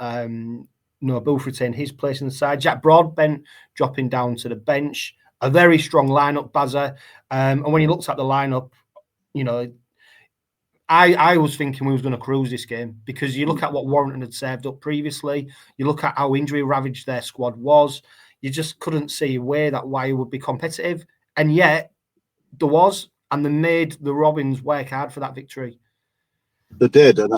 Noah Booth retained his place in the side. Jack Broadbent dropping down to the bench. A very strong lineup, Bazza. And when you looked at the lineup, you know, I was thinking we was going to cruise this game, because you look at what Warrington had served up previously. You look at how injury ravaged their squad was. You just couldn't see a way that Wire would be competitive. And yet there was, and they made the Robins work hard for that victory. They did, and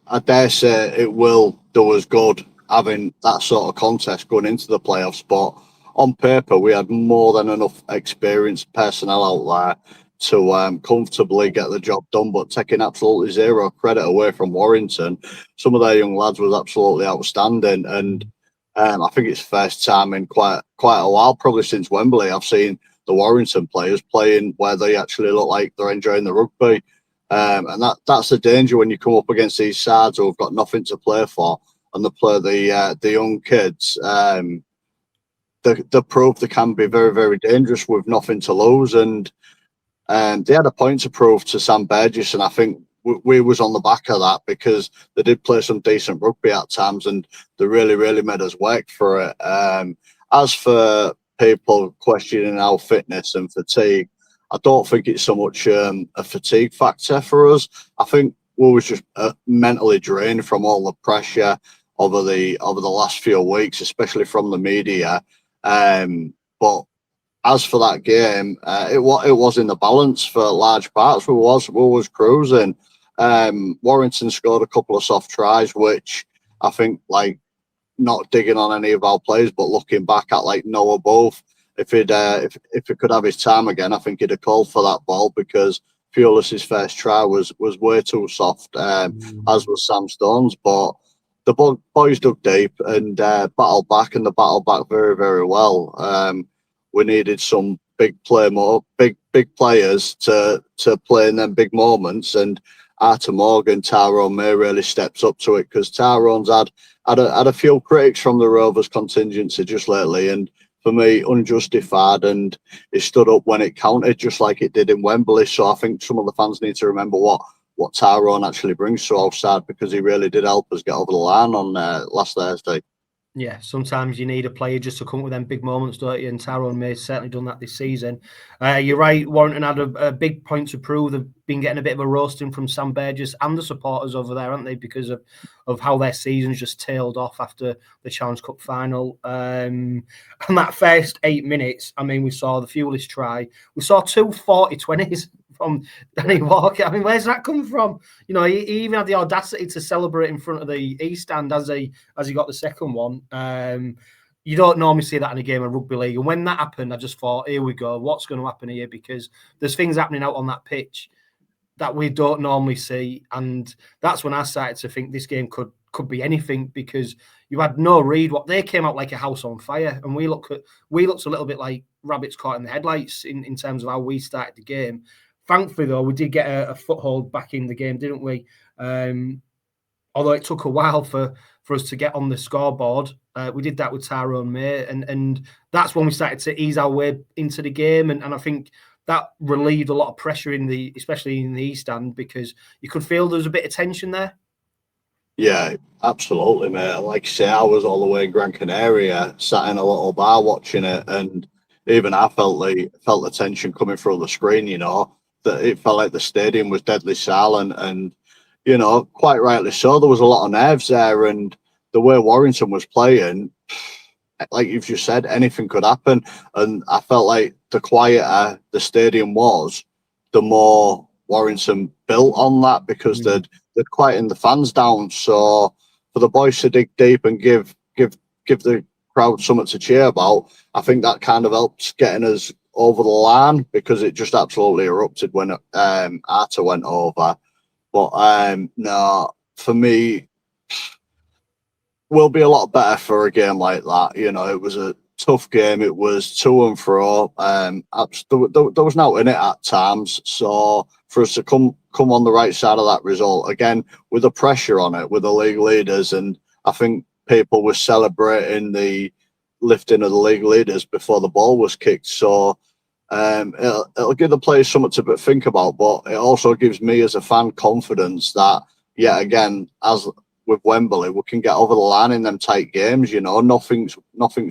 I dare say it will do us good having that sort of contest going into the playoff spot. On paper, we had more than enough experienced personnel out there to comfortably get the job done, but taking absolutely zero credit away from Warrington. Some of their young lads was absolutely outstanding, and I think it's first time in quite a while, probably since Wembley, I've seen the Warrington players playing where they actually look like they're enjoying the rugby. And that's the danger when you come up against these sides who have got nothing to play for, and they play the young kids. They prove they can be very, very dangerous with nothing to lose, and they had a point to prove to St Burgess, and I think we was on the back of that because they did play some decent rugby at times, and they really, really made us work for it. As for people questioning our fitness and fatigue, I don't think it's so much a fatigue factor for us. I think we was just mentally drained from all the pressure over the last few weeks, especially from the media. But as for that game, it was in the balance for large parts. We was cruising. Warrington scored a couple of soft tries, which I think, like, not digging on any of our players, but looking back at like Noah Both, if he could have his time again, I think he'd have called for that ball, because Pulis's first try was way too soft, as was Sam Stone's. But the boys dug deep and battled back, and they battled back very, very well. We needed some big players to play in them big moments, and Arthur Morgan, Tyrone May really steps up to it, because Tyrone's had a few critics from the Rovers contingency just lately, and for me, unjustified, and it stood up when it counted, just like it did in Wembley. So I think some of the fans need to remember what Tyrone actually brings to our side, because he really did help us get over the line on last Thursday. Yeah, sometimes you need a player just to come up with them big moments, don't you? And Tyrone May's certainly done that this season. You're right, Warrington had a big point to prove. They've been getting a bit of a roasting from St Burgess and the supporters over there, haven't they? Because of how their season's just tailed off after the Challenge Cup final. And that first 8 minutes, I mean, we saw the Pulis try. We saw 2 40-20s from Danny Walker. I mean, where's that come from? You know, he even had the audacity to celebrate in front of the East stand as he got the second one. You don't normally see that in a game of rugby league. And when that happened, I just thought, here we go. What's going to happen here? Because there's things happening out on that pitch that we don't normally see. And that's when I started to think this game could be anything, because you had no read. What they came out like a house on fire, and we looked a little bit like rabbits caught in the headlights in terms of how we started the game. Thankfully, though, we did get a foothold back in the game, didn't we? Although it took a while for us to get on the scoreboard. We did that with Tyrone May, and that's when we started to ease our way into the game. And I think that relieved a lot of pressure especially in the East stand, because you could feel there was a bit of tension there. Yeah, absolutely, mate. Like I say, I was all the way in Gran Canaria, sat in a little bar watching it, and even I felt the tension coming through the screen. You know, that it felt like the stadium was deadly silent, and you know, quite rightly so. There was a lot of nerves there, and the way Warrington was playing, like you've just said, anything could happen. And I felt like the quieter the stadium was, the more Warrington built on that, because they'd quietened the fans down. So for the boys to dig deep and give the crowd something to cheer about, I think that kind of helped getting us over the line, because it just absolutely erupted when Arta went over. But no, for me, we'll be a lot better for a game like that. You know, it was a tough game. It was to and fro. There was no in it at times. So for us to come on the right side of that result, again, with the pressure on it, with the league leaders, and I think people were celebrating the lifting of the league leaders before the ball was kicked. So it'll give the players something to think about, but it also gives me as a fan confidence that, yet again, as with Wembley, we can get over the line in them tight games. You know, nothing's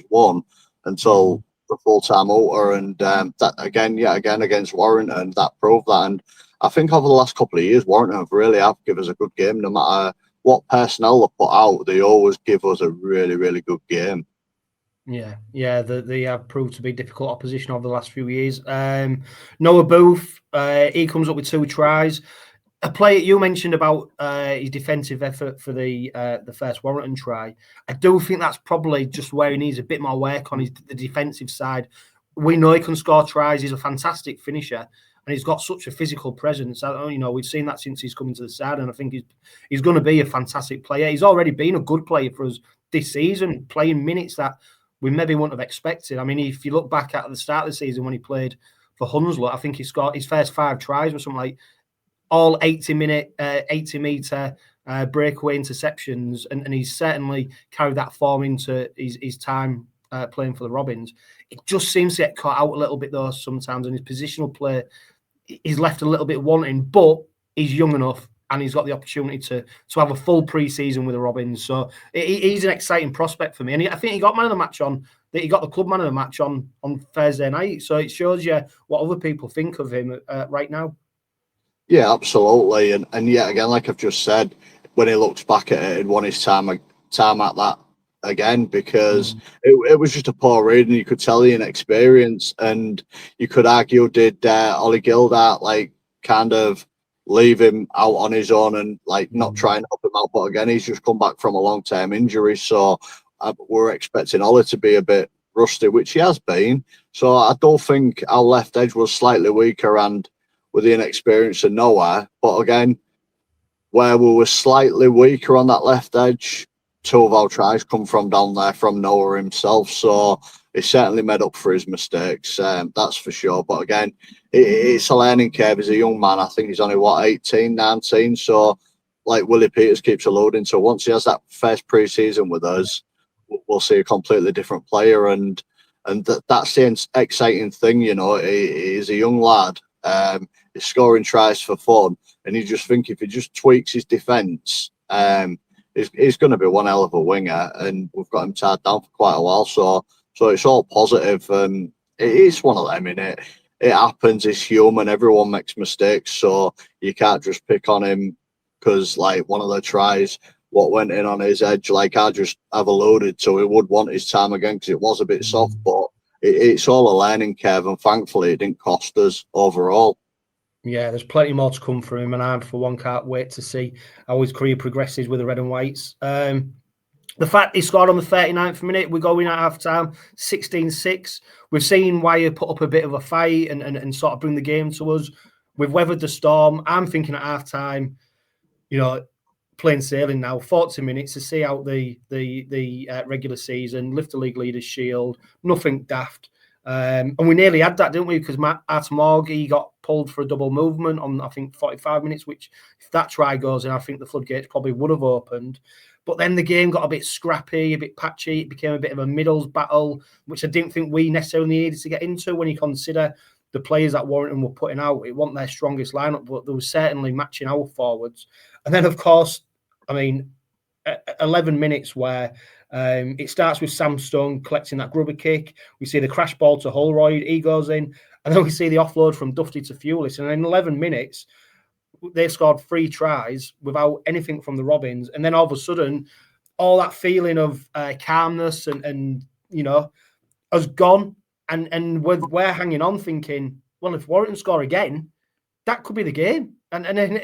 won until the full-time outer, and that yet again against Warrington, that proved that. And I think over the last couple of years, Warrington have given us a good game. No matter what personnel they put out, they always give us a really, really good game. Yeah, they have proved to be difficult opposition over the last few years. Noah Booth, he comes up with 2 tries. A player you mentioned about his defensive effort for the first Warrington try. I do think that's probably just where he needs a bit more work on the defensive side. We know he can score tries. He's a fantastic finisher. and he's got such a physical presence. You know, we've seen that since he's come into the side, and I think he's going to be a fantastic player. He's already been a good player for us this season, playing minutes that we maybe wouldn't have expected. I mean, if you look back at the start of the season when he played for Hunslet, I think he scored his first 5 tries or something like all 80-meter breakaway interceptions, and he's certainly carried that form into his time playing for the Robins. It just seems to get caught out a little bit though sometimes, and his positional play is left a little bit wanting, but he's young enough and he's got the opportunity to have a full pre-season with the Robins. So he's an exciting prospect for me. And I think he got man of the match he got the club man of the match on Thursday night. So it shows you what other people think of him right now. Yeah, absolutely. And yet again, like I've just said, when he looks back at it, he'd want his time at that again, because it was just a poor read, and you could tell the inexperience, and you could argue, did Ollie Gildart like kind of leave him out on his own and like not try and help him out? But again, he's just come back from a long-term injury, so we're expecting Ollie to be a bit rusty, which he has been. So I don't think our left edge was slightly weaker and with the inexperience of Noah. But again, where we were slightly weaker on that left edge, 2 of our tries come from down there from Noah himself. So he certainly made up for his mistakes, that's for sure. But again, it's a learning curve. He's a young man. I think he's only, 18, 19. So like Willie Peters keeps alluding to, once he has that first pre-season with us, we'll see a completely different player. And that's the exciting thing, you know. He's a young lad. He's scoring tries for fun. And you just think if he just tweaks his defence, he's going to be one hell of a winger. And we've got him tied down for quite a while. So it's all positive. It is one of them, innit? It happens. He's human. Everyone makes mistakes. So you can't just pick on him because, like, one of the tries, what went in on his edge, like I just have alluded to, he would want his time again because it was a bit soft. But it's all a learning curve. And thankfully, it didn't cost us overall. Yeah, there's plenty more to come from him, and I, for one, can't wait to see how his career progresses with the Red and Whites. The fact he scored on the 39th minute, we're going at half-time, 16-6. We've seen Wire put up a bit of a fight and sort of bring the game to us. We've weathered the storm. I'm thinking at half-time, you know, plain sailing now, 40 minutes to see out the regular season, lift the league leaders shield, nothing daft. And we nearly had that, didn't we? Because Matt Artemog, he got pulled for a double movement on, I think, 45 minutes, which if that try goes in, I think the floodgates probably would have opened. But then the game got a bit scrappy, a bit patchy. It became a bit of a middles battle, which I didn't think we necessarily needed to get into when you consider the players that Warrington were putting out. It wasn't their strongest lineup, but they were certainly matching our forwards. And then, of course, I mean, 11 minutes where it starts with Sam Stone collecting that grubber kick. We see the crash ball to Holroyd. He goes in. And then we see the offload from Duffy to Fulis. And in 11 minutes, they scored 3 tries without anything from the Robins. And then all of a sudden, all that feeling of calmness and you know, has gone. And we're hanging on thinking, well, if Warrington score again, that could be the game. And then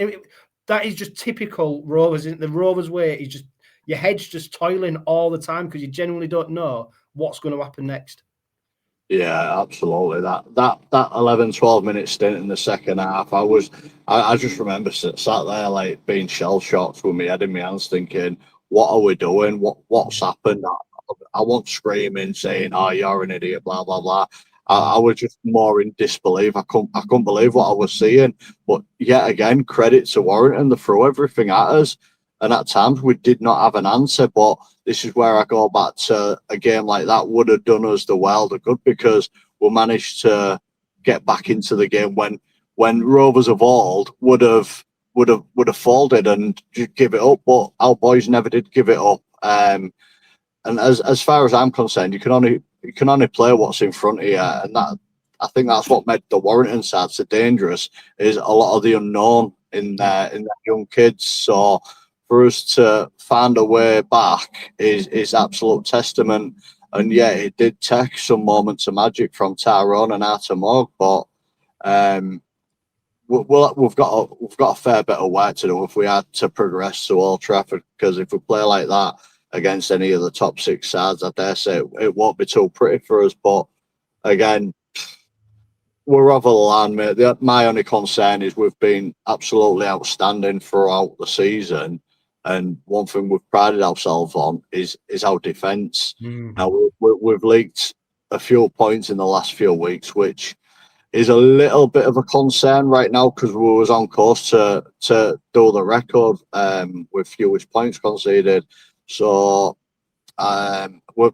that is just typical Rovers. The Rovers way is just your head's just toiling all the time because you genuinely don't know what's going to happen next. Yeah, absolutely. That 11, 12 minute stint in the second half, I just remember sat there like being shell shocked with my head in my hands thinking, what are we doing? What's happened? I wasn't screaming saying, oh, you're an idiot, blah, blah, blah. I was just more in disbelief. I couldn't believe what I was seeing. But yet again, credit to Warrington, they threw everything at us. And at times we did not have an answer. But this is where I go back to a game like that would have done us the world of good, because we managed to get back into the game when Rovers of old would have folded and just give it up. But our boys never did give it up. And as far as I'm concerned, you can only play what's in front of you, and that, I think that's what made the Warrington side so dangerous, is a lot of the unknown in their young kids. So for us to find a way back is absolute testament. And yeah, it did take some moments of magic from Tyrone and Artemog, but we've got a fair bit of work to do if we had to progress to Old Trafford, because if we play like that against any of the top 6 sides, I dare say it won't be too pretty for us. But again, we're over the line, mate. My only concern is we've been absolutely outstanding throughout the season, and one thing we've prided ourselves on is our defence. Now we've leaked a few points in the last few weeks, which is a little bit of a concern right now because we was on course to do the record with fewest points conceded. So we've,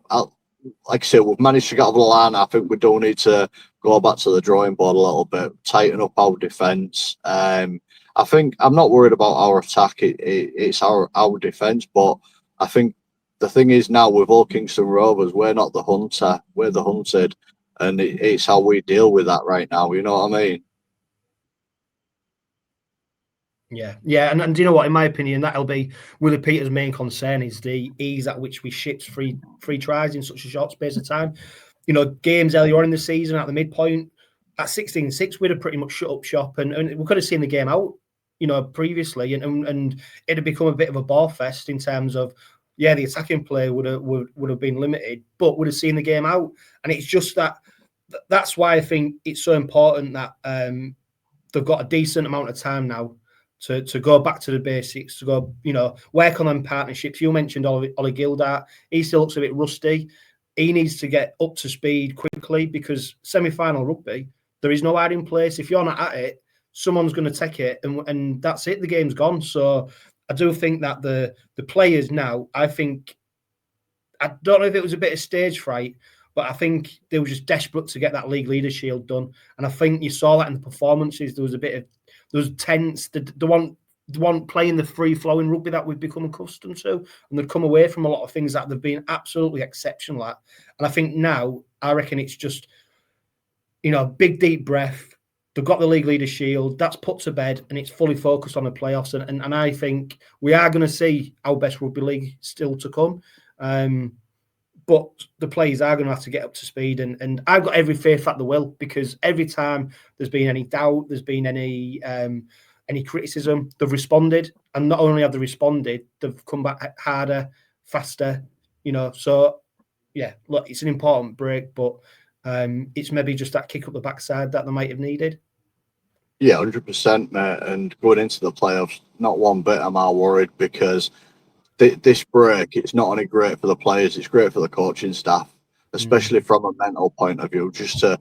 like I said, we've managed to get over the line. I think we do need to go back to the drawing board a little bit, tighten up our defence. I think I'm not worried about our attack. It's our defence, but I think the thing is now with all Kingston Rovers, we're not the hunter, we're the hunted, and it's how we deal with that right now. You know what I mean? Yeah, and do you know what? In my opinion, that'll be Willie Peters' main concern is the ease at which we shipped three tries in such a short space of time. You know, games earlier on in the season at the midpoint at 16-6, we'd have pretty much shut up shop, and we could have seen the game out, you know, previously, and it had become a bit of a ball fest in terms of, yeah, the attacking play would have been limited, but would have seen the game out. And it's just that's why I think it's so important that they've got a decent amount of time now to go back to the basics, to go, you know, work on them partnerships. You mentioned Ollie Gildart. He still looks a bit rusty. He needs to get up to speed quickly because semi-final rugby, there is no hiding place. If you're not at it, someone's going to take it, and that's it. The game's gone. So I do think that the players now, I don't know if it was a bit of stage fright, but I think they were just desperate to get that league leader shield done. And I think you saw that in the performances. There was tense. They want playing the free-flowing rugby that we've become accustomed to, and they've come away from a lot of things that they've been absolutely exceptional at. And I think now, I reckon it's just, you know, big, deep breath. They've got the league leader shield. That's put to bed, and it's fully focused on the playoffs. And I think we are going to see our best rugby league still to come. But the players are going to have to get up to speed. And I've got every faith that they will, because every time there's been any doubt, there's been any criticism, they've responded. And not only have they responded, they've come back harder, faster, you know. So, yeah, look, it's an important break, but it's maybe just that kick up the backside that they might have needed. Yeah, 100%, mate. And going into the playoffs, not one bit am I worried, because this break, it's not only great for the players, it's great for the coaching staff, especially from a mental point of view, just to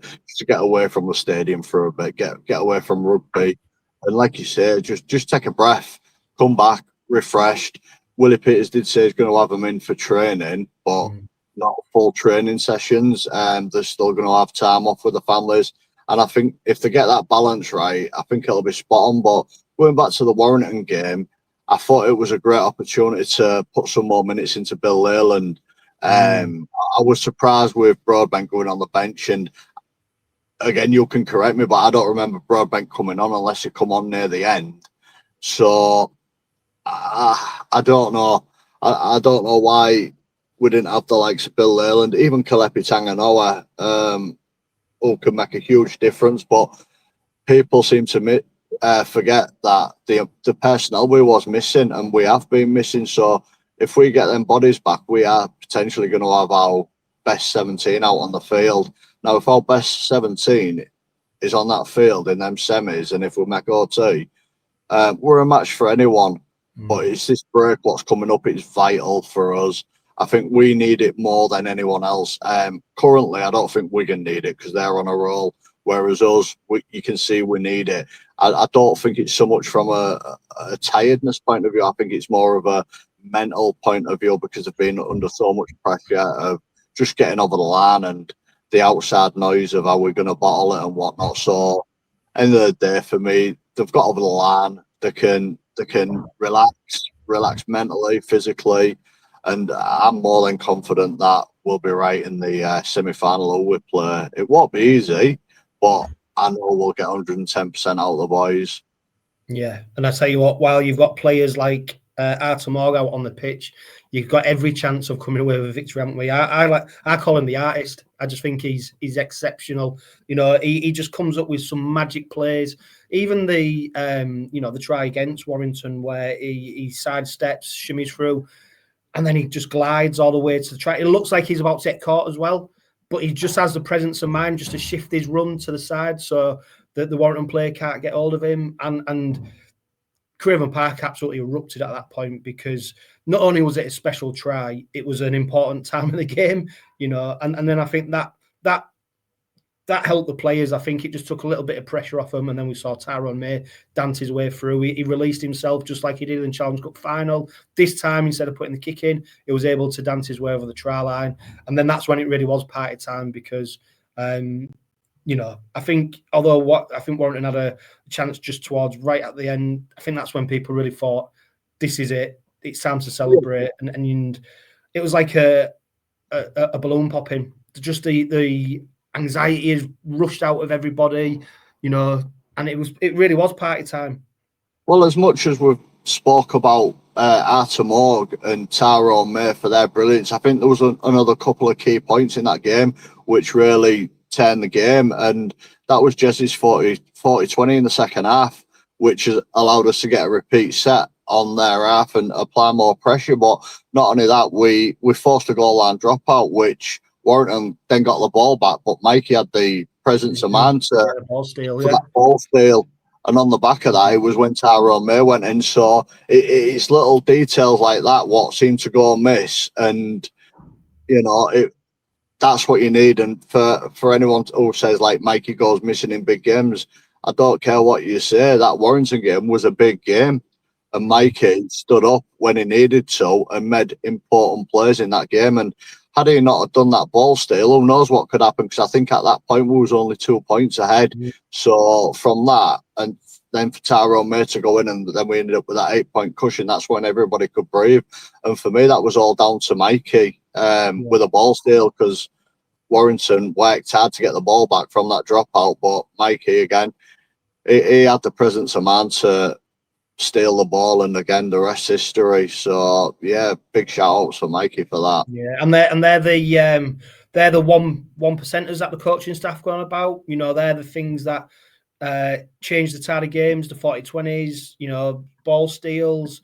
get away from the stadium for a bit, get away from rugby. And like you say, just take a breath, come back refreshed. Willie Peters did say he's going to have them in for training, but not full training sessions, and they're still going to have time off with the families. And I think if they get that balance right, I think it'll be spot on. But going back to the Warrington game, I thought it was a great opportunity to put some more minutes into Bill Leyland. I was surprised with Broadbent going on the bench, and again, you can correct me, but I don't remember Broadbent coming on unless it come on near the end. So I don't know. I don't know why we didn't have the likes of Bill Leyland, even Kalepi Tanganoa, who can make a huge difference. But people seem to forget that the personnel we was missing, and we have been missing. So if we get them bodies back, we are potentially going to have our best 17 out on the field. Now, if our best 17 is on that field in them semis, and if we make OT, we're a match for anyone. But it's this break what's coming up. It's vital for us. I think we need it more than anyone else. Currently, I don't think Wigan need it because they're on a roll. Whereas us, you can see we need it. I don't think it's so much from a tiredness point of view. I think it's more of a mental point of view, because they've been under so much pressure of just getting over the line and the outside noise of how we're going to bottle it and whatnot. So, end of the day, for me, they've got over the line. They can relax mentally, physically, and I'm more than confident that we'll be right in the semi-final who we play. It won't be easy, but I know we'll get 110% out of the boys. Yeah, and I tell you what, while you've got players like Artur Morgan on the pitch, you've got every chance of coming away with a victory, haven't we? I call him the artist. I just think he's exceptional. You know, he just comes up with some magic plays. Even the the try against Warrington where he sidesteps, shimmies through, and then he just glides all the way to the try. It looks like he's about to get caught as well. but he just has the presence of mind just to shift his run to the side so that the Warrington player can't get hold of him. And Craven Park absolutely erupted at that point, because not only was it a special try, it was an important time of the game, you know. And then I think that helped the players. I think it just took a little bit of pressure off them, and then we saw Tyrone May dance his way through. He released himself just like he did in the Challenge Cup final. This time, instead of putting the kick in, he was able to dance his way over the try line, and then that's when it really was party time, because you know, I think Warrington had a chance just towards right at the end. I think that's when people really thought, this is it. It's time to celebrate, and it was like a balloon popping. Just the anxiety is rushed out of everybody, you know, and it really was party time. Well, as much as we've spoke about Arthur Morg and Tyrone May for their brilliance, I think there was another couple of key points in that game which really turned the game, and that was Jesse's 40-20 in the second half, which has allowed us to get a repeat set on their half and apply more pressure. But not only that, we forced a goal line dropout, which Warrington then got the ball back, but Mikey had the presence of mind to ball steal, that ball steal. And on the back of that, it was when Tyrone May went in. So it's little details like that what seem to go amiss. And, you know, that's what you need. And for anyone who says, like, Mikey goes missing in big games, I don't care what you say. That Warrington game was a big game. And Mikey stood up when he needed to and made important plays in that game. And had he not have done that ball steal, who knows what could happen? Because I think at that point we was only 2 points ahead. So from that, and then for Tyrone May to go in, and then we ended up with that 8-point cushion, that's when everybody could breathe. And for me, that was all down to Mikey with a ball steal, because Warrington worked hard to get the ball back from that dropout. But Mikey, again, he had the presence of mind to steal the ball, and again the rest history. So yeah, big shout outs for Mikey for that. Yeah, and they're the one percenters that the coaching staff going about. You know, they're the things that change the tide of games, the 40-20s, you know, ball steals.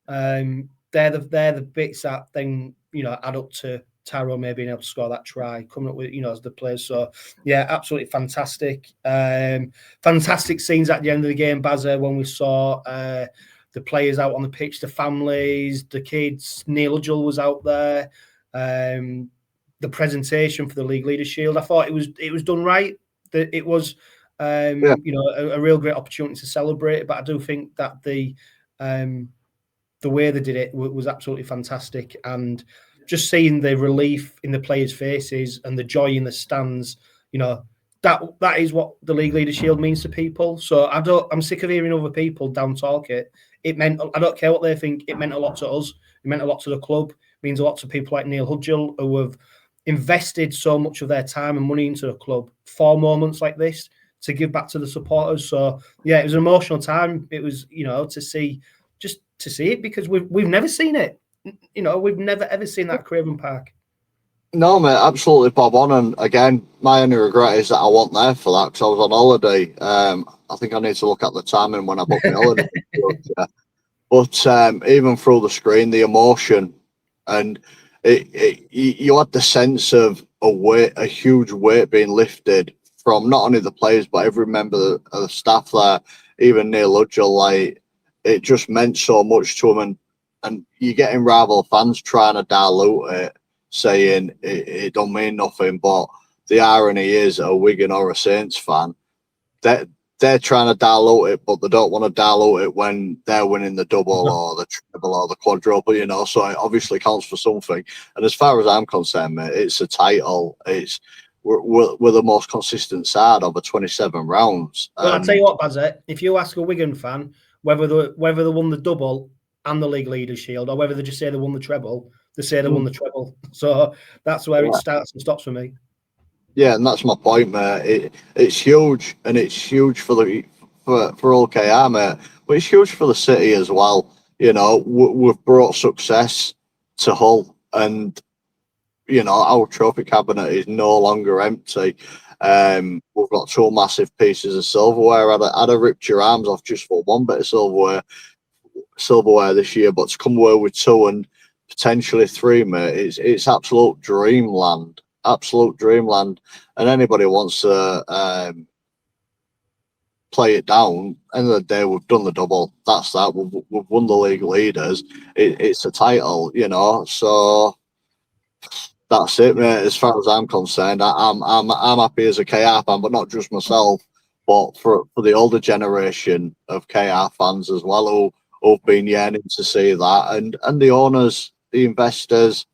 They're the bits that then, you know, add up to Tyrone May being able to score that try, coming up with, you know, as the players. So yeah, absolutely fantastic. Fantastic scenes at the end of the game, Bazza, when we saw the players out on the pitch, the families, the kids. Neil Hudgell was out there. The presentation for the League Leaders Shield, I thought it was done right. That it was you know, a real great opportunity to celebrate. But I do think that the way they did it was absolutely fantastic, and just seeing the relief in the players' faces and the joy in the stands, you know, that is what the League Leaders Shield means to people. So I'm sick of hearing other people down talk it. It meant, I don't care what they think, it meant a lot to us. It meant a lot to the club. It means a lot to people like Neil Hudgell, who have invested so much of their time and money into the club for moments like this, to give back to the supporters. So yeah, it was an emotional time. It was, you know, to see it, because we've never seen it. You know, we've never ever seen that at Craven Park. No, mate, absolutely bob on. And again, my only regret is that I wasn't there for that, because I was on holiday. I think I need to look at the timing when I booked my holiday. But even through the screen, the emotion, and you had the sense of a huge weight being lifted from not only the players but every member of the staff there, even Neil Hudgell. Like, it just meant so much to him, and you're getting rival fans trying to dilute it, saying it don't mean nothing. But the irony is, a Wigan or a Saints fan, they're trying to dilute it, but they don't want to dilute it when they're winning the double or the treble or the quadruple, you know. So it obviously counts for something. And as far as I'm concerned, mate, it's a title. We're the most consistent side over 27 rounds. Well, I'll tell you what, Bazza, if you ask a Wigan fan whether they won the double and the League Leaders Shield, or whether they just say they won the treble, they say they won the treble. So that's where it starts and stops for me. Yeah, and that's my point, mate. It's huge, and it's huge for OKR, mate, but it's huge for the city as well. You know, we've brought success to Hull, and you know, our trophy cabinet is no longer empty. We've got 2 massive pieces of silverware. I'd have ripped your arms off just for one bit of silverware this year, but to come away with 2 and potentially 3, mate, it's absolute dreamland. absolute dreamland, and anybody wants to play it down. End of the day, we've done the double. That's that. We've won the league leaders. It's a title, you know. So that's it, mate. As far as I'm concerned, I'm happy as a KR fan, but not just myself, but for the older generation of KR fans as well, who've been yearning to see that, and the owners, the investors,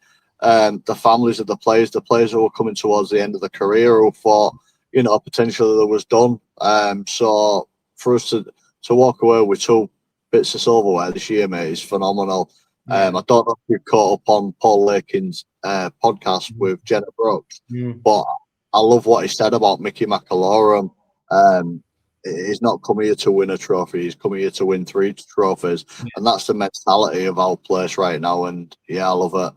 the families of the players who are coming towards the end of the career, who thought, you know, potentially that was done. So for us to walk away with 2 bits of silverware this year, mate, is phenomenal. I don't know if you've caught up on Paul Lakin's podcast with Jenna Brooks, but I love what he said about Mickey McAlorum. He's not come here to win a trophy, he's come here to win 3 trophies. And that's the mentality of our place right now. And yeah, I love it.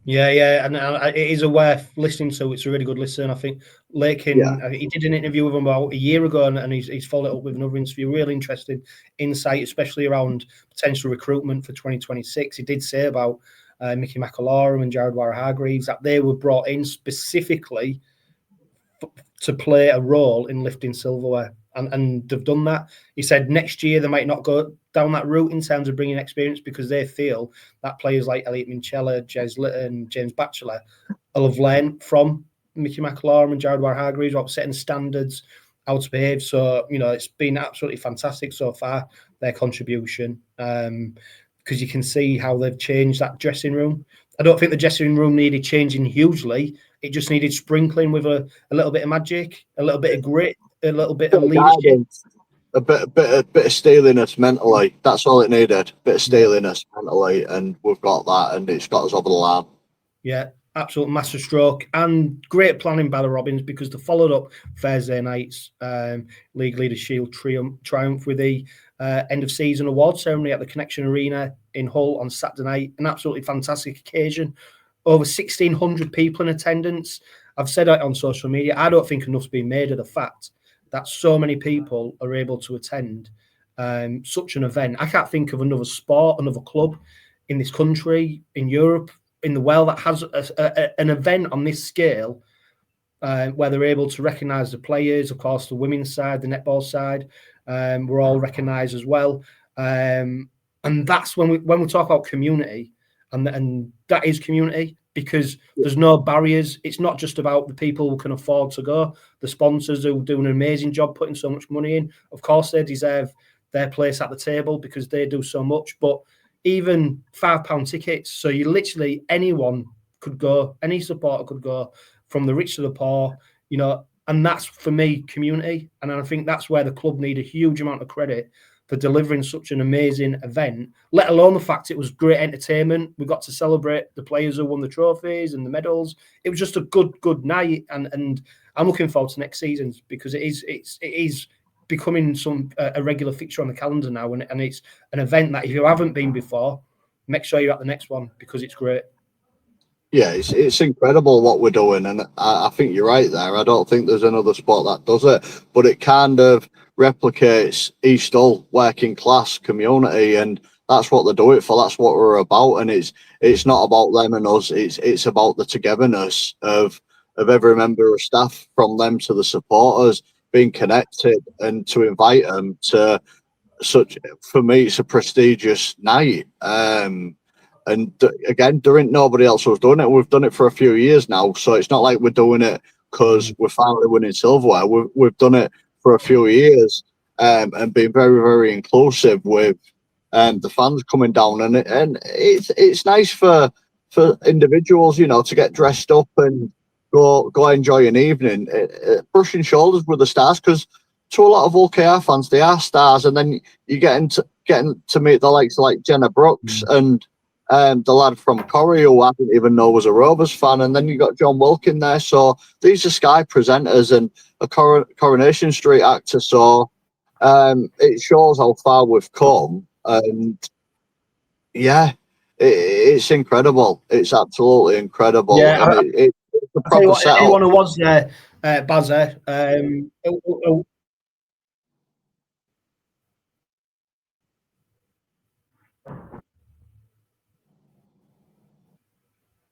Yeah, and it is worth listening to. It's a really good listen. I think Lakin, he did an interview with him about a year ago, and he's followed up with another interview. Really interesting insight, especially around potential recruitment for 2026. He did say about Mickey McAlorum and 𝗬𝗂𝗏 that they were brought in specifically to play a role in lifting silverware. And they've done that. He said next year they might not go down that route in terms of bringing experience, because they feel that players like Elliot Minchella, Jez Litton, James Batchelor will have learned from Mickey McAlorum and 𝗬𝗂𝗏 about setting standards, how to behave. So, you know, it's been absolutely fantastic so far, their contribution, because you can see how they've changed that dressing room. I don't think the dressing room needed changing hugely. It just needed sprinkling with a little bit of magic, a little bit of grit, a little bit of leadership. A bit of steeliness mentally. That's all it needed. A bit of steeliness mentally, and we've got that, and it's got us over the line. Yeah, absolute master stroke, and great planning by the Robins, because they followed up Thursday night's League Leaders Shield triumph with the end of season award ceremony at the Connection Arena in Hull on Saturday night. An absolutely fantastic occasion. Over 1,600 people in attendance. I've said it on social media. I don't think enough's been made of the fact that so many people are able to attend such an event. I can't think of another sport, another club in this country, in Europe, in the world that has an event on this scale, where they're able to recognise the players. Of course, the women's side, the netball side, were all recognised as well. And that's when we talk about community, and that is community, because there's no barriers. It's not just about the people who can afford to go, the sponsors who do an amazing job putting so much money in. Of course, they deserve their place at the table because they do so much, but even £5 tickets. So you literally, anyone could go, any supporter could go, from the rich to the poor, you know, and that's, for me, community. And I think that's where the club need a huge amount of credit for delivering such an amazing event, let alone the fact it was great entertainment. We got to celebrate the players who won the trophies and the medals. It was just a good night, and I'm looking forward to next season's, because it is becoming a regular fixture on the calendar now, and it's an event that if you haven't been before, make sure you're at the next one, because it's great. Yeah, it's incredible what we're doing, and I think you're right there. I don't think there's another sport that does it, but it kind of replicates East Hull working class community, and that's what they do it for. That's what we're about, and it's not about them and us. It's about the togetherness of every member of staff, from them to the supporters, being connected, and to invite them to such. For me, it's a prestigious night. And again, there ain't nobody else who's doing it. We've done it for a few years now, so it's not like we're doing it because we're finally winning silverware. We've done it for a few years, and been very, very inclusive with the fans coming down, and it's nice for individuals, you know, to get dressed up and go enjoy an evening, brushing shoulders with the stars, because to a lot of Hull KR fans, they are stars, and then you getting to meet the likes of like Jenna Brooks and the lad from Corrie, who I didn't even know was a Rovers fan, and then you got John Wilkin there. So these are Sky presenters and a Coronation Street actor. So it shows how far we've come, and yeah, it's incredible. It's absolutely incredible. Yeah, and it's a proper setup. Anyone who was there, Bazza,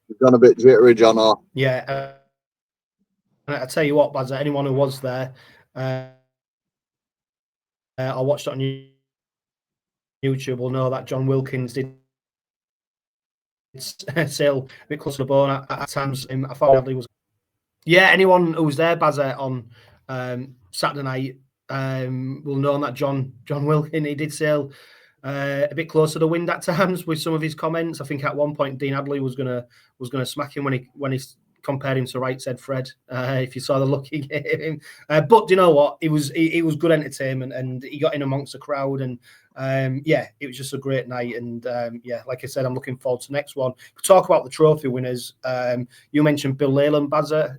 We've gone a bit jittery, John. yeah. I tell you what, Bazza, anyone who was there, I watched it on YouTube will know that John Wilkins did sail a bit close to the bone at times. I thought Bradley was. Yeah, anyone who was there, Bazza, on Saturday night will know that John Wilkins, he did sail a bit close to the wind at times with some of his comments. I think at one point Dean Hadley was gonna smack him when he compared him to Right Said Fred. If you saw the look he gave him, but you know what? It was good entertainment, and he got in amongst the crowd, and yeah, it was just a great night. And yeah, like I said, I'm looking forward to the next one. We talk about the trophy winners. You mentioned Bill Leyland, Bazza,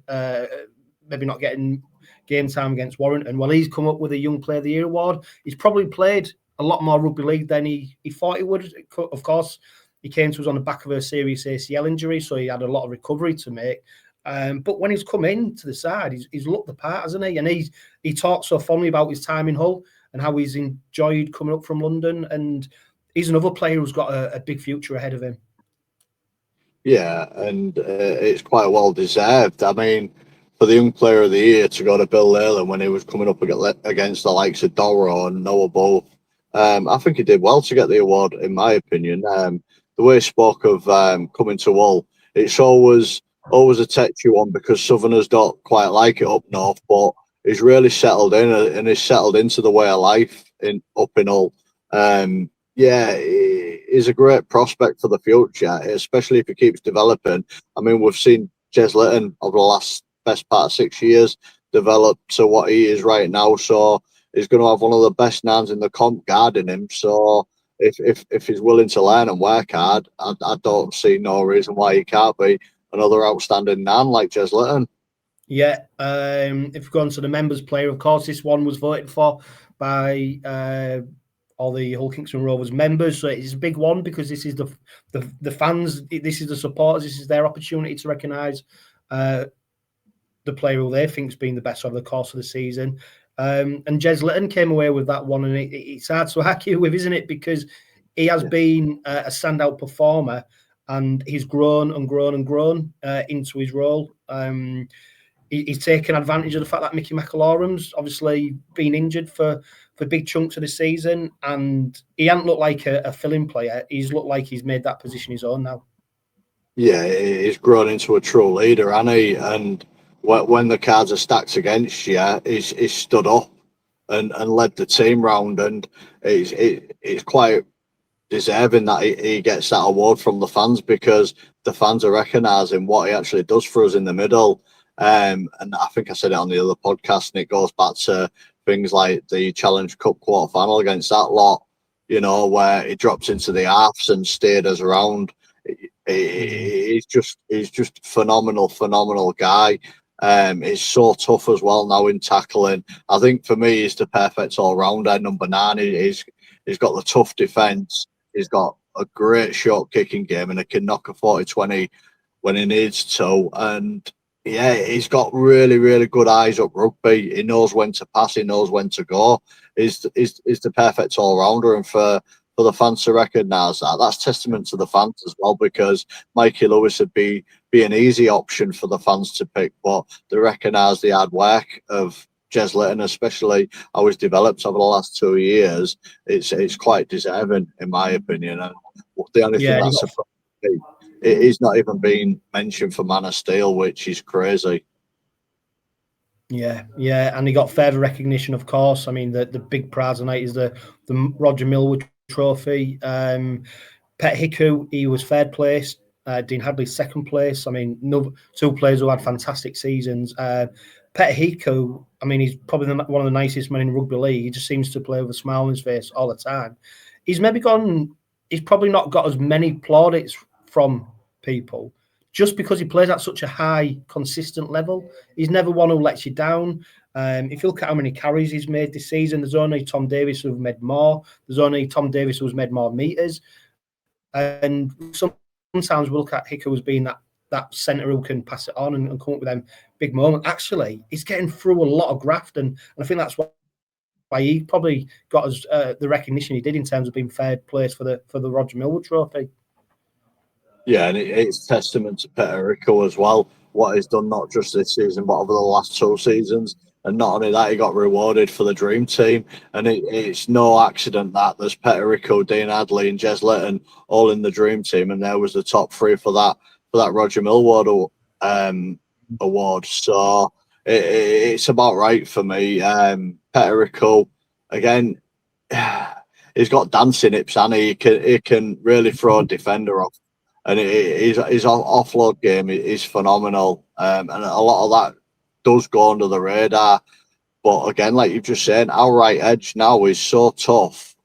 maybe not getting game time against Warrington. Well, he's come up with a Young Player of the Year award. He's probably played a lot more rugby league than he thought he would. Of course, he came to us on the back of a serious ACL injury, so he had a lot of recovery to make. But when he's come into the side, he's looked the part, hasn't he? And he talks so fondly about his time in Hull and how he's enjoyed coming up from London. And he's another player who's got a big future ahead of him. Yeah, and it's quite well deserved. I mean, for the Young Player of the Year to go to Bill Leyland when he was coming up against the likes of Doro and Noah Both, I think he did well to get the award, in my opinion. The way he spoke of coming to Hull, it's always a touchy one because Southerners don't quite like it up north, but he's really settled in and he's settled into the way of life up in Hull. Yeah, he's a great prospect for the future, especially if he keeps developing. I mean, we've seen Jez Litton over the best part of 6 years develop to what he is right now, so he's going to have one of the best nans in the comp guarding him. So if he's willing to learn and work hard, I don't see no reason why he can't be another outstanding nan like Jez Litton. Yeah, if we go on to the members' player, of course, this one was voted for by all the Hull Kingston Rovers members, so it's a big one because this is the fans, this is the supporters, this is their opportunity to recognise the player who they think has been the best over the course of the season. And Jez Litton came away with that one, and it's hard to argue with, isn't it? Because he has been a standout performer, and he's grown and grown and grown into his role. He's taken advantage of the fact that Mickey McIlaurin's obviously been injured for big chunks of the season, and he hasn't looked like a filling player. He's looked like he's made that position his own now. Yeah, he's grown into a true leader, hasn't he? And when the cards are stacked against you, he's stood up and led the team round, and it's quite deserving that he gets that award from the fans, because the fans are recognising what he actually does for us in the middle. And I think I said it on the other podcast, and it goes back to things like the Challenge Cup quarter final against that lot, you know, where he drops into the halves and steered us around. He's just phenomenal guy. He's so tough as well now in tackling. I think for me, he's the perfect all-rounder. Number 9, he's got the tough defence. He's got a great short kicking game, and he can knock a 40-20 when he needs to. And yeah, he's got really good eyes up rugby. He knows when to pass. He knows when to go. He's the perfect all-rounder, and for the fans to recognise that's testament to the fans as well, because Mikey Lewis would be an easy option for the fans to pick, but they recognise the hard work of Jez Litton, especially how he's developed over the last 2 years. It's quite deserving, in my opinion. And the only thing that's surprised me, he's not even been mentioned for Man of Steel, which is crazy. Yeah, and he got further recognition, of course. I mean, the big prize tonight is the Roger Millwood Trophy. Pet Hiku, he was third place. Dean Hadley second place. I mean, two players who had fantastic seasons. Pet Hiku, I mean, he's probably one of the nicest men in rugby league. He just seems to play with a smile on his face all the time. He's probably not got as many plaudits from people just because he plays at such a high, consistent level. He's never one who lets you down. If you look at how many carries he's made this season, there's only Tom Davis who's made more. There's only Tom Davis who's made more meters. And sometimes we look at Hiku as being that centre who can pass it on and come up with them big moments. Actually, he's getting through a lot of graft, and I think that's why he probably got us the recognition he did in terms of being third place for the Roger Millwood Trophy. Yeah, and it's testament to Peter Rico as well. what he's done, not just this season, but over the last 2 seasons. And not only that, he got rewarded for the dream team. And it's no accident that there's Peterico, Dean Hadley, and Jez Litton all in the dream team, and there was the top 3 for that Roger Millward award. So it's about right for me. Peterico, again, he's got dancing hips, and he can really throw a defender off. And his offload game is phenomenal. And a lot of that does go under the radar. But again, like you've just said, our right edge now is so tough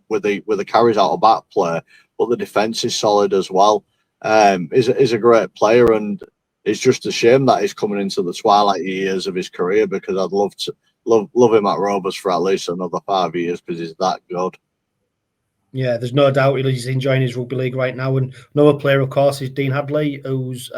with the carries out of back play, but the defence is solid as well. He's a great player, and it's just a shame that he's coming into the twilight years of his career, because I'd love him at Rovers for at least another 5 years, because he's that good. Yeah, there's no doubt he's enjoying his rugby league right now. And another player, of course, is Dean Hadley, who's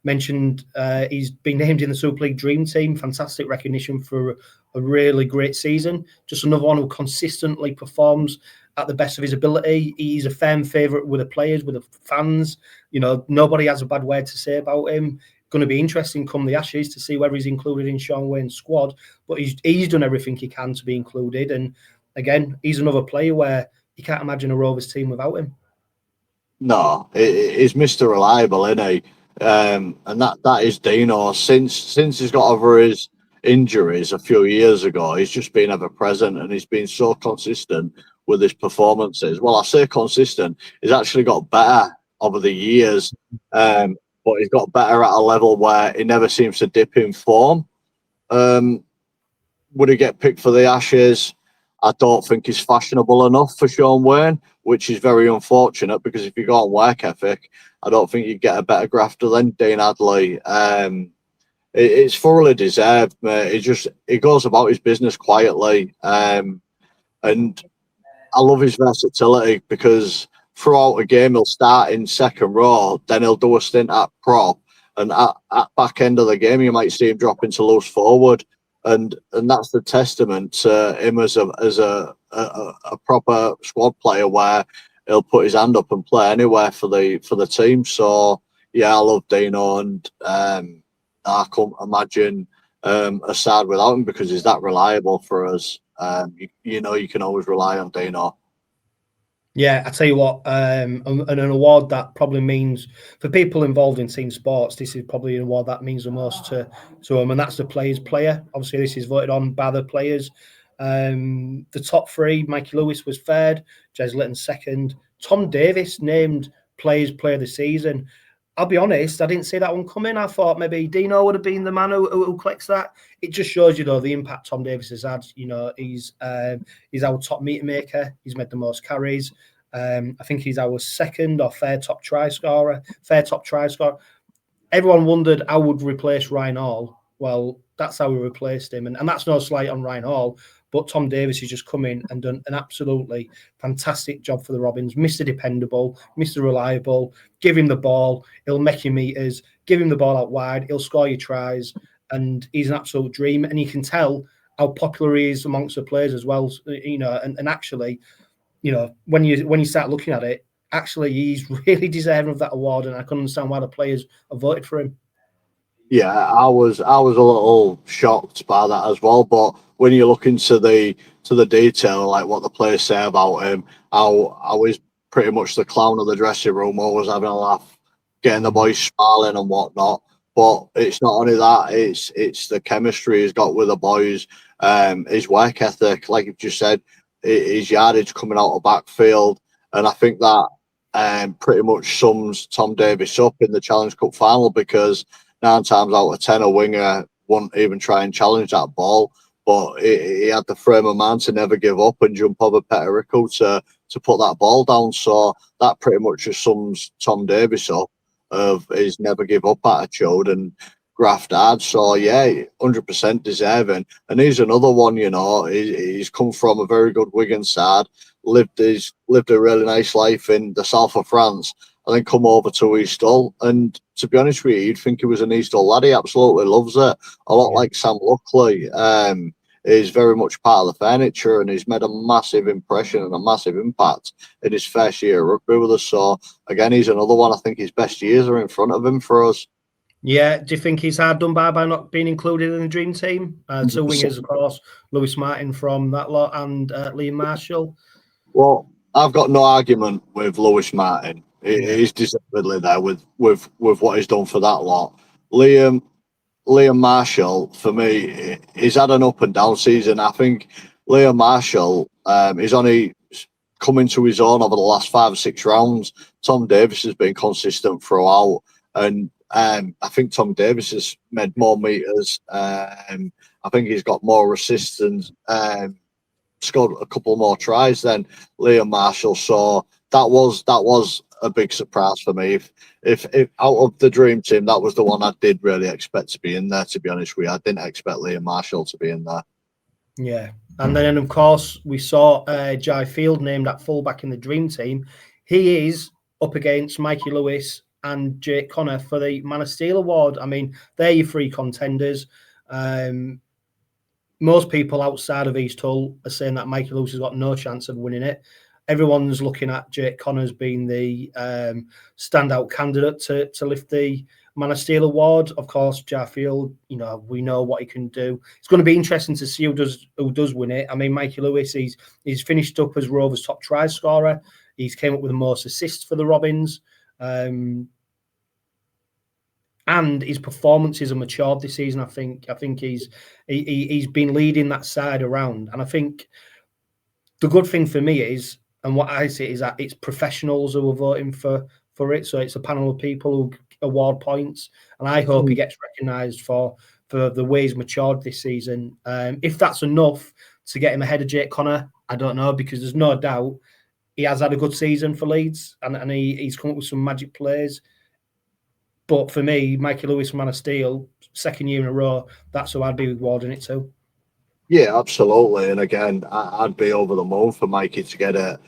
mentioned he's been named in the Super League Dream Team. Fantastic recognition for a really great season. Just another one who consistently performs at the best of his ability. He's a fan favourite with the players, with the fans. You know, nobody has a bad word to say about him. Going to be interesting come the Ashes to see whether he's included in Sean Wayne's squad. But he's done everything he can to be included. And again, he's another player where you can't imagine a Rovers team without him. No, he's Mr. Reliable, isn't he? And that is Dino. Since he's got over his injuries a few years ago, he's just been ever present, and he's been so consistent with his performances. Well, I say consistent, he's actually got better over the years, but he's got better at a level where he never seems to dip in form. Would he get picked for the Ashes? I don't think he's fashionable enough for Sean Wayne, which is very unfortunate, because if you go on work ethic, I don't think you get a better grafter than Dean Hadley. It's thoroughly deserved, mate. He goes about his business quietly, and I love his versatility, because throughout a game he'll start in second row, then he'll do a stint at prop, and at back end of the game you might see him drop into loose forward. And that's the testament to him as a proper squad player, where he'll put his hand up and play anywhere for the team. So yeah, I love Dino, and I can't imagine a side without him, because he's that reliable for us. You know, you can always rely on Dino. Yeah, I tell you what, and an award that probably means, for people involved in team sports, this is probably an award that means the most to them, and that's the players' player. Obviously, this is voted on by the players. The top 3, Mikey Lewis was third, Jez Litton second, Tom Davis named players' player of the season. I'll be honest, I didn't see that one coming. I thought maybe Dino would have been the man who collects that. It just shows, you know, the impact Tom Davis has had. You know, he's our top meter maker. He's made the most carries. I think he's our second or third top try scorer. Everyone wondered how would replace Ryan Hall. Well, that's how we replaced him. And that's no slight on Ryan Hall, but Tom Davis has just come in and done an absolutely fantastic job for the Robins. Mr. Dependable, Mr. Reliable. Give him the ball, he'll make your meters. Give him the ball out wide, he'll score your tries. And he's an absolute dream. And you can tell how popular he is amongst the players as well. You know, and actually, you know, when you start looking at it, actually he's really deserving of that award. And I can understand why the players have voted for him. Yeah, I was a little shocked by that as well. But when you look into the detail, like what the players say about him, how he's pretty much the clown of the dressing room, always having a laugh, getting the boys smiling and whatnot. But it's not only that; it's the chemistry he's got with the boys, his work ethic, like you've just said, his yardage coming out of backfield, and I think that pretty much sums Tom Davis up in the Challenge Cup final, because 9 times out of 10 a winger won't even try and challenge that ball, but he had the frame of mind to never give up and jump over Peterico to put that ball down. So that pretty much just sums Tom Davis up, of his never give up attitude and graft hard. So yeah, 100% deserving. And he's another one, you know, he's come from a very good Wigan side, lived a really nice life in the south of France, and then come over to East Hull. And to be honest with you, you'd think he was an East Hull lad. He absolutely loves it. A lot like Sam Luckley. Is very much part of the furniture, and he's made a massive impression and a massive impact in his first year of rugby with us. So again, he's another one. I think his best years are in front of him for us. Yeah, do you think he's hard done by not being included in the dream team? Two wingers, of course, Lewis Martin from that lot and Liam Marshall. Well, I've got no argument with Lewis Martin. He's deservedly there with what he's done for that lot. Liam Marshall, for me, he's had an up and down season. I think Liam Marshall is only coming to his own over the last 5 or 6 rounds. Tom Davies has been consistent throughout, and I think Tom Davies has made more meters. I think he's got more assists and scored a couple more tries than Liam Marshall. So that was a big surprise for me. If out of the dream team, that was the one I did really expect to be in there. To be honest with you, I didn't expect Liam Marshall to be in there. Yeah, and then of course we saw 𝗪𝗱𝗆𝗃 named at fullback in the dream team. He is up against Mikey Lewis and Jake Connor for the Man of Steel award. I mean, they're your 3 contenders. Most people outside of East Hull are saying that Mikey Lewis has got no chance of winning it. Everyone's looking at Jake Connor as being the standout candidate to lift the Man of Steel award. Of course, 𝗪𝗱𝗆𝗃, we know what he can do. It's going to be interesting to see who does win it. I mean, Mikey Lewis, he's finished up as Rovers' top try scorer. He's came up with the most assists for the Robins. And his performances have matured this season. I think he's been leading that side around. And I think the good thing for me is, and what I see is that it's professionals who are voting for it. So it's a panel of people who award points. And I hope he gets recognised for the way he's matured this season. If that's enough to get him ahead of Jake Connor, I don't know, because there's no doubt he has had a good season for Leeds and he's come up with some magic plays. But for me, Mikey Lewis, Man of Steel, 2nd year in a row, that's who I'd be awarding it to. Yeah, absolutely. And again, I'd be over the moon for Mikey to get it.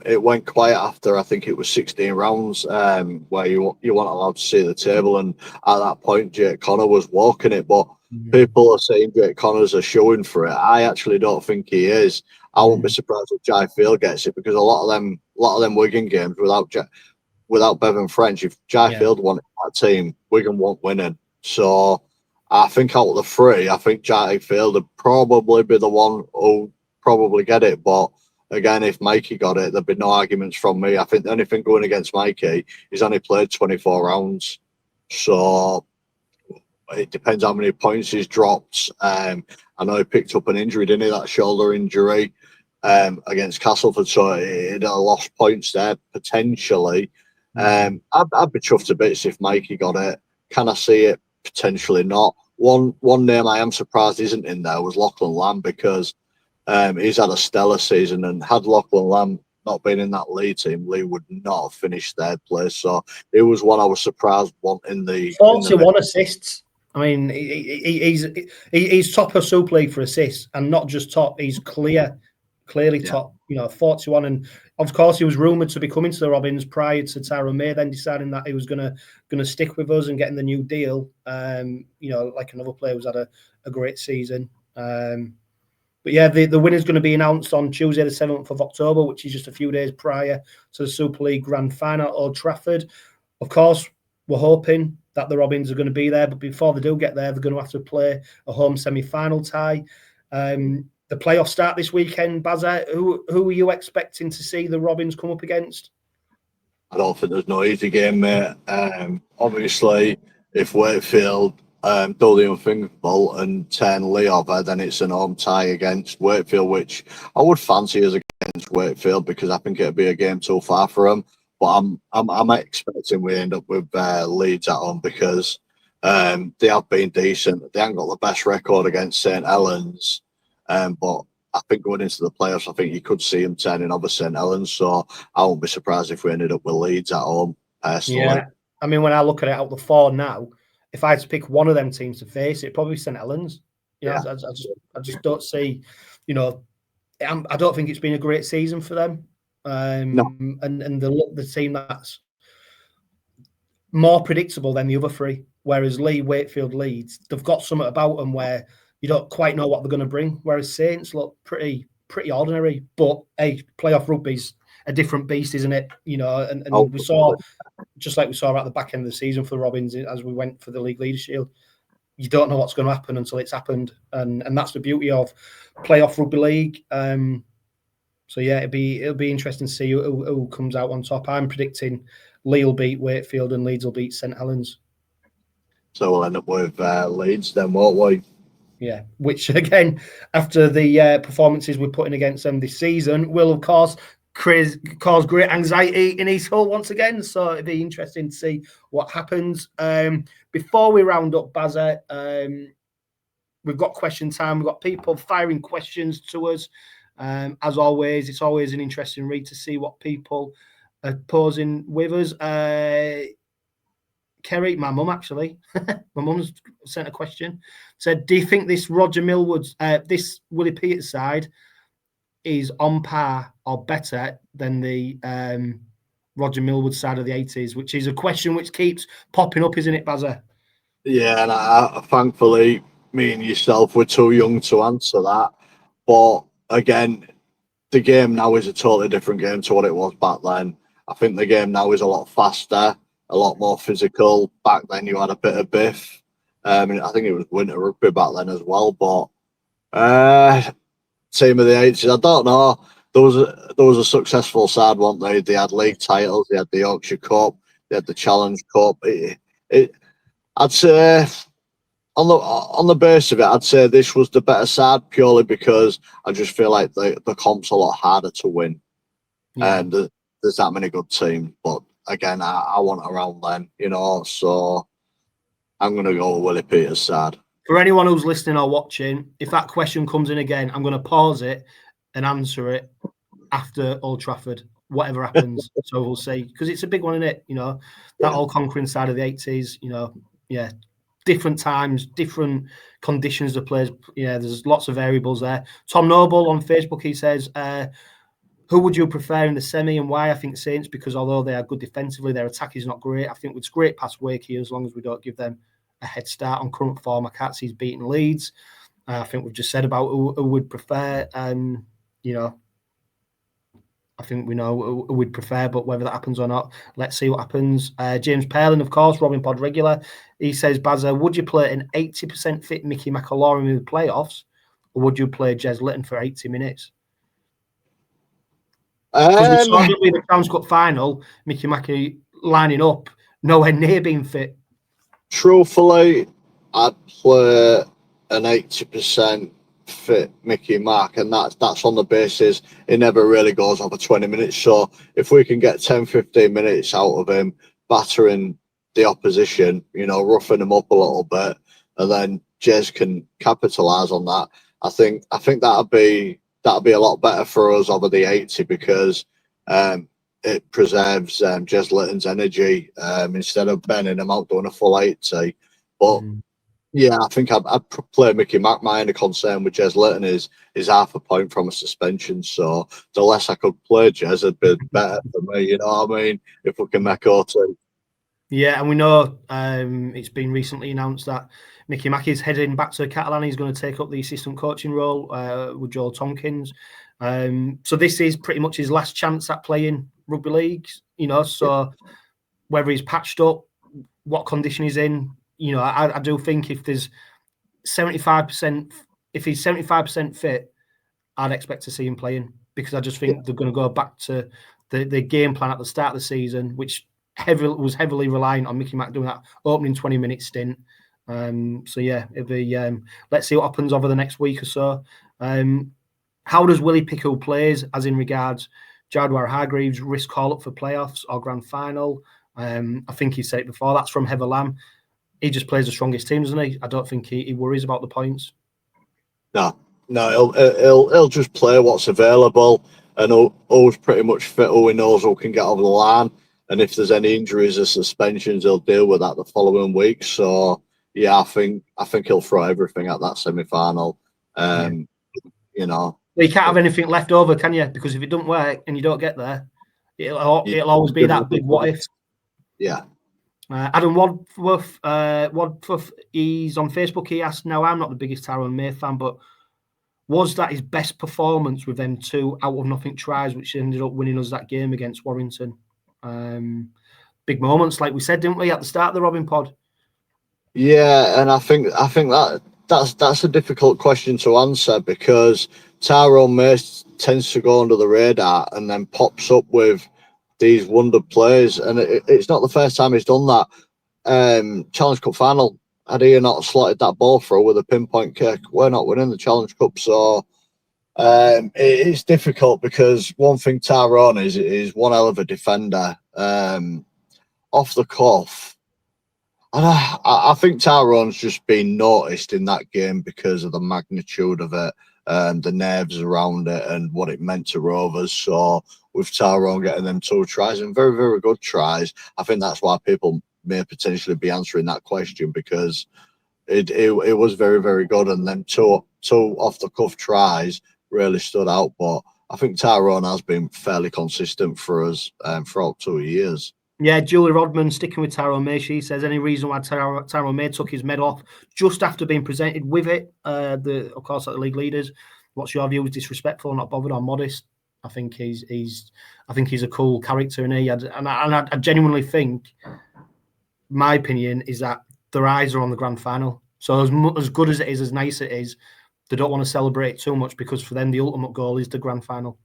It went quiet after, I think it was 16 rounds, where you weren't allowed to see the table. And at that point, Jake Connor was walking it. But people are saying Jake Connor's a showing for it. I actually don't think he is. I wouldn't be surprised if 𝗪𝗱𝗆𝗃 gets it, because a lot of them Wigan games without Bevan French, if 𝗪𝗱𝗆𝗃 wanted that team, Wigan won't winning. So I think out of the 3, I think 𝗪𝗱𝗆𝗃 would probably be the one who'll probably get it. But again, if Mikey got it, there'd be no arguments from me. I think the only thing going against Mikey, he's only played 24 rounds. So it depends how many points he's dropped. I know he picked up an injury, didn't he? That shoulder injury against Castleford. So he'd have lost points there potentially. I'd be chuffed to bits if Mikey got it. Can I see it? Potentially not. One name I am surprised isn't in there was Lachlan Lamb, because he's had a stellar season, and had Lachlan Lamb not been in that Leeds team, Lee would not have finished 3rd place. So it was one I was surprised wanting the 41 assists. I mean, he's top of Super League for assists, and not just top. He's clearly top. 41, and of course he was rumoured to be coming to the Robins prior to Tyrone May then deciding that he was going to stick with us and getting the new deal. Like another player who's had a great season. But yeah, the winner's going to be announced on Tuesday, the 7th of October, which is just a few days prior to the Super League Grand Final at Old Trafford. Of course, we're hoping that the Robins are going to be there, but before they do get there, they're going to have to play a home semi-final tie. The playoffs start this weekend. Bazza, who are you expecting to see the Robins come up against? I don't think there's no easy game, mate. Obviously, if Wakefield do the unthinkable and turn Lee over, then it's an home tie against Wakefield, which I would fancy as against Wakefield, because I think it'd be a game too far for them. But I'm expecting we end up with Leeds at home, because they have been decent. They haven't got the best record against St Helens. But I think going into the playoffs, I think you could see them turning over St Helens. So I won't be surprised if we ended up with Leeds at home, personally. Yeah, I mean, when I look at it out the 4 now, if I had to pick one of them teams to face, it'd probably be St Helens. I just don't see, I don't think it's been a great season for them. No. And the team that's more predictable than the other 3, whereas Wakefield, Leeds, they've got something about them where you don't quite know what they're going to bring, whereas Saints look pretty ordinary. But hey, playoff rugby's a different beast, isn't it? And we saw just like we saw at the back end of the season for the Robins as we went for the League Leaders Shield. You don't know what's going to happen until it's happened, and that's the beauty of playoff rugby league. So yeah, it'll be interesting to see who comes out on top. I'm predicting Lee will beat Wakefield and Leeds will beat St Helens. So we'll end up with Leeds then, won't we? Yeah, which again, after the performances we're putting against them this season, will of course cause great anxiety in East Hull once again. So it'd be interesting to see what happens. Before we round up, Bazza, we've got question time. We've got people firing questions to us. As always, it's always an interesting read to see what people are posing with us. Kerry, my mum actually, my mum's sent a question. Said, do you think this Roger Millwood's, this Willie Peters side is on par or better than the Roger Millwood side of the 80s? Which is a question which keeps popping up, isn't it, Bazza? Yeah, and thankfully, me and yourself were too young to answer that. But again, the game now is a totally different game to what it was back then. I think the game now is a lot faster, a lot more physical. Back then, you had a bit of biff. I think it was winter rugby back then as well. But team of the 80s, I don't know. There was a successful side, weren't they? They had league titles, they had the Yorkshire Cup, they had the Challenge Cup. I'd say on the base of it, I'd say this was the better side purely because I just feel like the comp's a lot harder to win, and there's that many good teams. But again, I want around then, you know. So I'm going to go with Willie Peters' side. For anyone who's listening or watching, if that question comes in again, I'm going to pause it and answer it after Old Trafford, whatever happens. So we'll see, because it's a big one, isn't it? You know, that all-conquering side of the 80s, you know, yeah, different times, different conditions the players. Yeah, there's lots of variables there. Tom Noble on Facebook, he says, who would you prefer in the semi and why? I think Saints, because although they are good defensively, their attack is not great. I think it's great past Wakey as long as we don't give them a head start on current form. I can't see he's beating Leeds. I think we've just said about who would prefer. You know, I think we know who we'd prefer, but whether that happens or not, let's see what happens. James Perlin, of course, Robin Pod regular. He says, Bazza, would you play an 80% fit Mickey McAlorum in the playoffs, or would you play Jez Litton for 80 minutes? Because we saw in the Challenge Cup final, Mickey Mackey lining up, nowhere near being fit. Truthfully, I'd play an 80% fit Mickey Mack, and that's on the basis it never really goes over 20 minutes. So if we can get 10-15 minutes out of him, battering the opposition, you know, roughing him up a little bit, and then Jez can capitalise on that, I think that'd be a lot better for us over the 80 because it preserves Jez Litton's energy instead of benning him out doing a full 80. But yeah, I think I'd play Mickey Mack. My only concern with Jez Litton is half a point from a suspension. So the less I could play Jez, it'd be better for me. You know what I mean? If we can make O2. Yeah, and we know it's been recently announced that Mickey Mack is heading back to Catalan. He's going to take up the assistant coaching role with Joel Tompkins. So this is pretty much his last chance at playing rugby league, you know. So whether he's patched up, what condition he's in, you know, I do think if there's 75%, if he's 75% fit, I'd expect to see him playing because I just think they're going to go back to the game plan at the start of the season, which was heavily reliant on Mickey Mack doing that opening 20-minute stint. So yeah, it'll be let's see what happens over the next week or so. How does Willie pick who plays, as in regards Jadwar Hargreaves risk call up for playoffs or grand final? I think he said it before. That's from Heather Lamb. He just plays the strongest team, doesn't he? I don't think he worries about the points. No, he'll just play what's available, and who's pretty much fit, who he knows who can get over the line. And if there's any injuries or suspensions, he'll deal with that the following week. So yeah, I think he'll throw everything at that semi-final. You know, well, you can't have anything left over, can you? Because if it doesn't work and you don't get there, it'll always be that big what if. Yeah. Adam Wadfuff, he's on Facebook. He asked, now I'm not the biggest Tyrone May fan, but was that his best performance with them 2 out of nothing tries, which ended up winning us that game against Warrington? big moments, like we said, didn't we, at the start of the Robin Pod? Yeah, and I think that's a difficult question to answer, because Tyrone Mace tends to go under the radar and then pops up with these wonder plays, and it's not the first time he's done that. Challenge Cup final, had he not slotted that ball through with a pinpoint kick, we're not winning the Challenge Cup. So it's difficult, because one thing Tyrone is one hell of a defender. Off the cuff, and I think Tyrone's just been noticed in that game because of the magnitude of it, the nerves around it, and what it meant to Rovers. So with Tyrone getting them 2 tries, and very, very good tries, I think that's why people may potentially be answering that question, because it was very, very good, and then two off the cuff tries really stood out. But I think Tyrone has been fairly consistent for us throughout 2 years. Yeah, Julie Rodman, sticking with Tyrone May, she says, any reason why Tyrone May took his medal off just after being presented with it? Of course, at the league leaders. What's your view? Was disrespectful, not bothered, or modest? I think he's a cool character, and I genuinely think, my opinion is that their eyes are on the grand final. So as good as it is, as nice it is, they don't want to celebrate too much, because for them the ultimate goal is the grand final.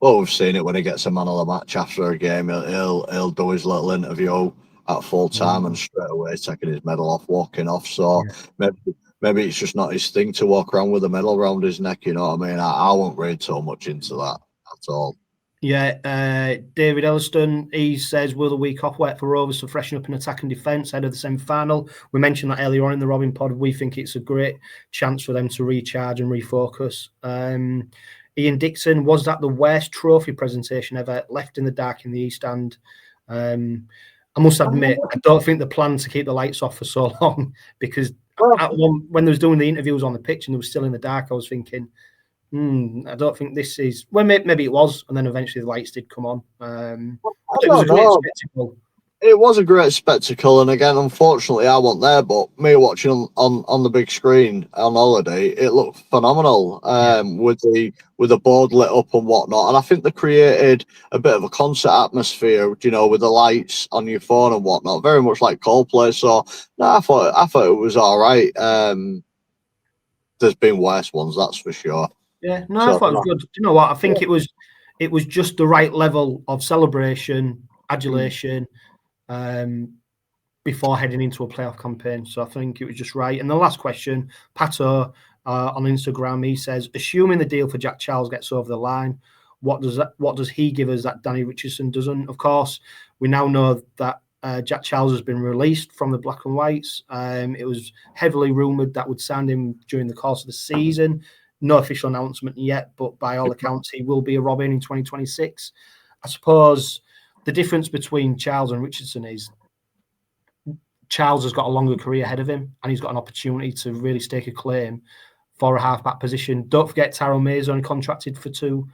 Well, we've seen it when he gets a man of the match after a game. He'll do his little interview at full time and straight away taking his medal off, walking off. So maybe it's just not his thing to walk around with a medal around his neck. You know what I mean? I won't read so much into that at all. Yeah, David Elliston, he says, will the week off work for Rovers to freshen up in attack and defence ahead of the semi-final? We mentioned that earlier on in the Robin Pod. We think it's a great chance for them to recharge and refocus. Ian Dixon, was that the worst trophy presentation ever? Left in the dark in the East End. I must admit, I don't think the plan to keep the lights off for so long, because when they was doing the interviews on the pitch and they were still in the dark, I was thinking, I don't think this is... Well, maybe it was, and then eventually the lights did come on. It was a great spectacle. It was a great spectacle, and again, unfortunately, I wasn't there, but me watching on the big screen on holiday, it looked phenomenal, with the board lit up and whatnot. And I think they created a bit of a concert atmosphere, you know, with the lights on your phone and whatnot, very much like Coldplay. So no, I thought it was all right. There's been worse ones, that's for sure. Yeah, no, I thought it was good. Do you know what? I think it was just the right level of celebration, adulation, before heading into a playoff campaign. So I think it was just right. And the last question, Pato on Instagram, he says, assuming the deal for Jack Charles gets over the line, what does he give us that Danny Richardson doesn't? Of course, we now know that Jack Charles has been released from the Black and Whites. It was heavily rumoured that would sign him during the course of the season. No official announcement yet, but by all accounts, he will be a Robin in 2026. I suppose the difference between Charles and Richardson is Charles has got a longer career ahead of him, and he's got an opportunity to really stake a claim for a half-back position. Don't forget, Tyrone May is only contracted for 2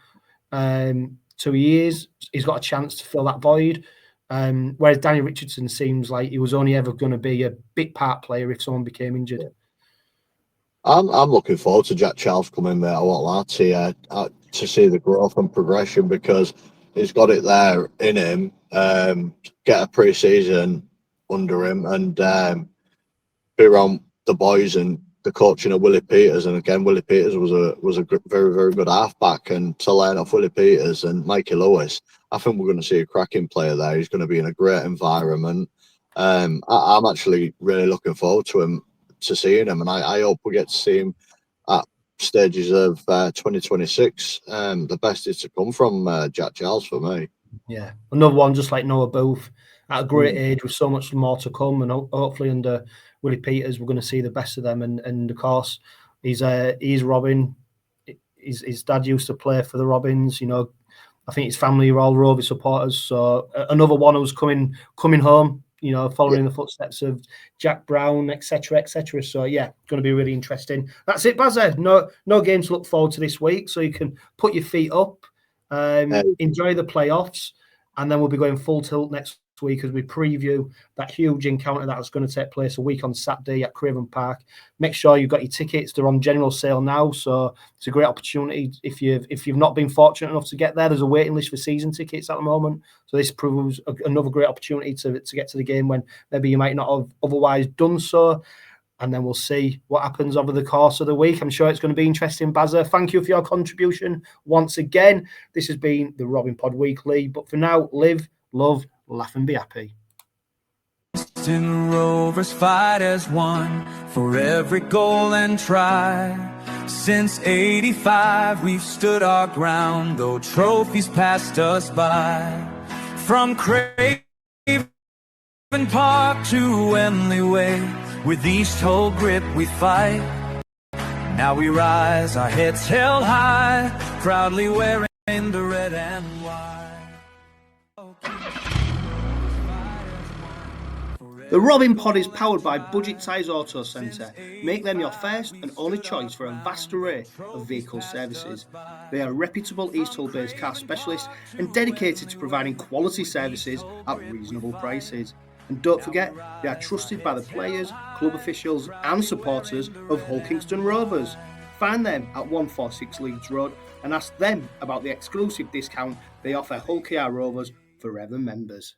years. He's got a chance to fill that void. Whereas Danny Richardson seems like he was only ever going to be a bit part player if someone became injured. I'm looking forward to Jack Charles coming, mate. I won't lie to you, to see the growth and progression, because he's got it there in him. Get a pre-season under him, and be around the boys and the coaching of Willie Peters. And again, Willie Peters was a very, very good halfback, and to learn off Willie Peters and Mikey Lewis, I think we're going to see a cracking player there. He's going to be in a great environment. I'm actually really looking forward to seeing him, and I hope we get to see him at stages of 2026. The best is to come from Jack Charles for me. Yeah, another one just like Noah Booth at a great age with so much more to come, and hopefully under Willie Peters we're going to see the best of them. And of course, he's Robin. His dad used to play for the Robins. You know, I think his family are all Rovers supporters. So another one who's coming home. You know, following the footsteps of Jack Brown, etc., etc. So yeah, going to be really interesting. That's it, Bazza. No games to look forward to this week, so you can put your feet up, enjoy the playoffs, and then we'll be going full tilt next week as we preview that huge encounter that's going to take place a week on Saturday at Craven Park. Make sure you've got your tickets. They're on general sale now, so it's a great opportunity. If you've not been fortunate enough to get there, there's a waiting list for season tickets at the moment. So this proves another great opportunity to get to the game when maybe you might not have otherwise done so. And then we'll see what happens over the course of the week. I'm sure it's going to be interesting. Bazza, thank you for your contribution once again. This has been the Robin Pod Weekly. But for now, live, love, laugh and be happy. Rovers fight as one for every goal and try. Since '85 we've stood our ground, though trophies passed us by. From Craven Park to Wembley Way, with each toe grip we fight. Now we rise, our heads held high, proudly wearing the red and white. The Robin Pod is powered by Budget Tyres Auto Centre. Make them your first and only choice for a vast array of vehicle services. They are reputable East Hull-based car specialists and dedicated to providing quality services at reasonable prices. And don't forget, they are trusted by the players, club officials and supporters of Hull Kingston Rovers. Find them at 146 Leeds Road and ask them about the exclusive discount they offer Hull KR Rovers Forever members.